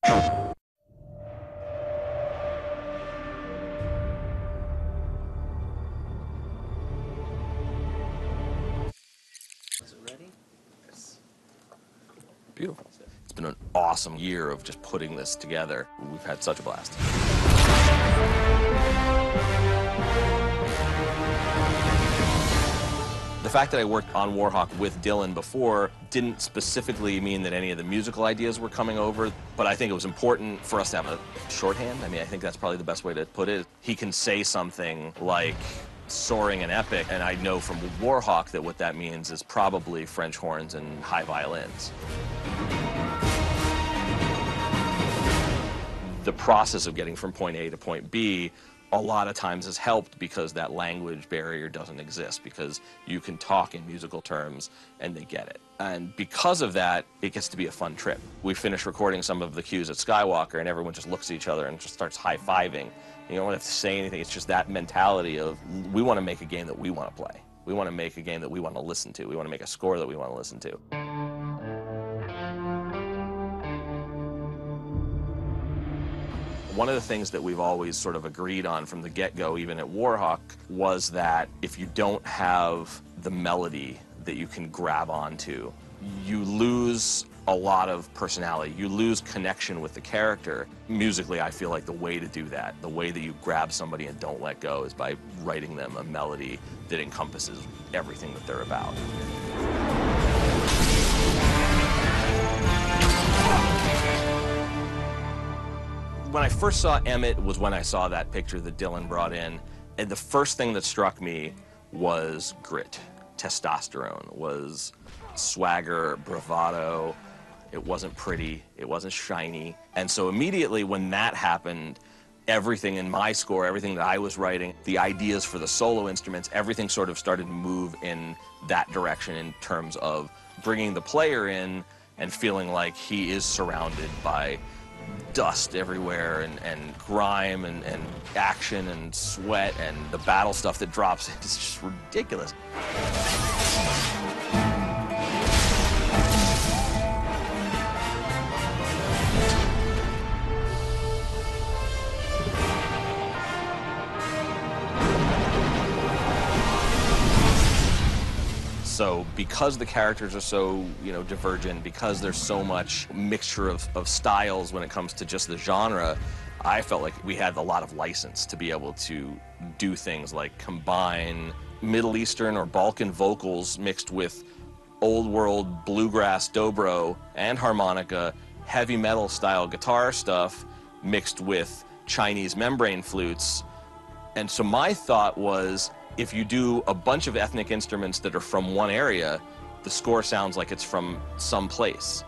Beautiful. It's been an awesome year of just putting this together. We've had such a blast. The fact that I worked on Warhawk with Dylan before didn't specifically mean that any of the musical ideas were coming over, but I think it was important for us to have a shorthand. I mean, I think that's probably the best way to put it. He can say something like soaring and epic, and I know from Warhawk that what that means is probably French horns and high violins. The process of getting from point A to point B a lot of times is helped because that language barrier doesn't exist, because you can talk in musical terms and they get it. And because of that, it gets to be a fun trip. We finished recording some of the cues at Skywalker and everyone just looks at each other and just starts high-fiving. You don't have to say anything, it's just that mentality of, we want to make a game that we want to play. We want to make a game that we want to listen to. We want to make a score that we want to listen to. One of the things that we've always sort of agreed on from the get-go, even at Warhawk, was that if you don't have the melody that you can grab onto, you lose a lot of personality. You lose connection with the character. Musically, I feel like the way to do that, the way that you grab somebody and don't let go, is by writing them a melody that encompasses everything that they're about. When I first saw Emmett was when I saw that picture that Dylan brought in, and the first thing that struck me was grit, testosterone, was swagger, bravado. It wasn't pretty, it wasn't shiny. And so immediately when that happened, everything in my score, everything that I was writing, the ideas for the solo instruments, everything sort of started to move in that direction in terms of bringing the player in and feeling like he is surrounded by dust everywhere and grime and action and sweat and the battle stuff that drops. It's just ridiculous. So because the characters are so, divergent, because there's so much mixture of styles when it comes to just the genre, I felt like we had a lot of license to be able to do things like combine Middle Eastern or Balkan vocals mixed with old world bluegrass dobro and harmonica, heavy metal style guitar stuff mixed with Chinese membrane flutes. And so my thought was, if you do a bunch of ethnic instruments that are from one area, the score sounds like it's from some place.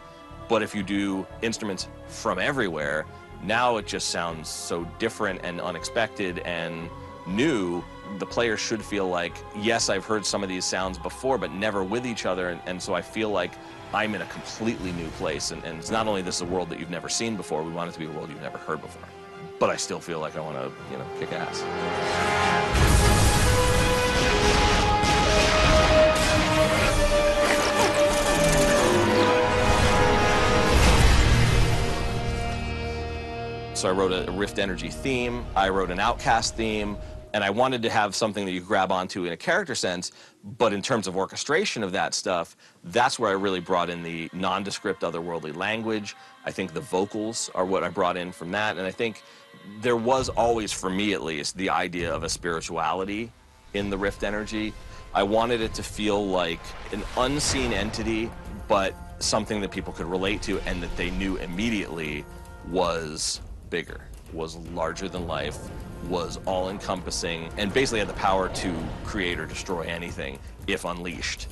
But if you do instruments from everywhere, now it just sounds so different and unexpected and new. The player should feel like, yes, I've heard some of these sounds before, but never with each other, and so I feel like I'm in a completely new place. And it's not only this is a world that you've never seen before, we want it to be a world you've never heard before. But I still feel like I want to, kick ass. So I wrote a Rift Energy theme, I wrote an Outcast theme, and I wanted to have something that you grab onto in a character sense, but in terms of orchestration of that stuff, that's where I really brought in the nondescript otherworldly language. I think the vocals are what I brought in from that, and I think there was always, for me at least, the idea of a spirituality in the Rift Energy. I wanted it to feel like an unseen entity, but something that people could relate to and that they knew immediately was bigger, was larger than life, was all-encompassing, and basically had the power to create or destroy anything if unleashed.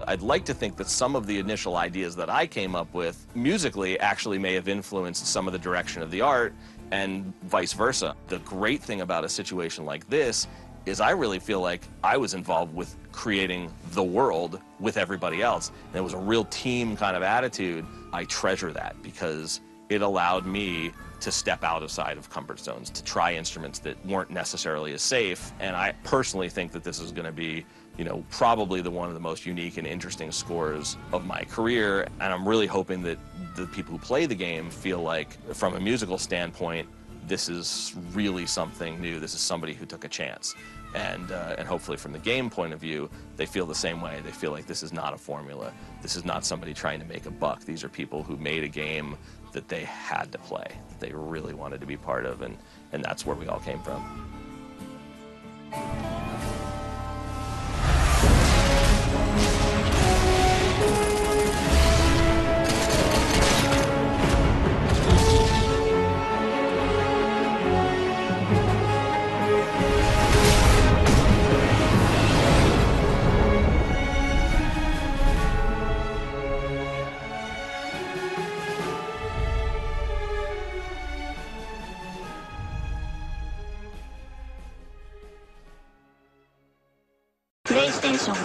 I'd like to think that some of the initial ideas that I came up with musically actually may have influenced some of the direction of the art, and vice versa. The great thing about a situation like this is I really feel like I was involved with creating the world with everybody else. And it was a real team kind of attitude. I treasure that because it allowed me to step outside of comfort zones, to try instruments that weren't necessarily as safe. And I personally think that this is going to be, you know, probably one of the most unique and interesting scores of my career. And I'm really hoping that the people who play the game feel like, from a musical standpoint, this is really something new. This is somebody who took a chance. And hopefully from the game point of view, they feel the same way. They feel like this is not a formula. This is not somebody trying to make a buck. These are people who made a game that they had to play, that they really wanted to be part of, and that's where we all came from. PlayStation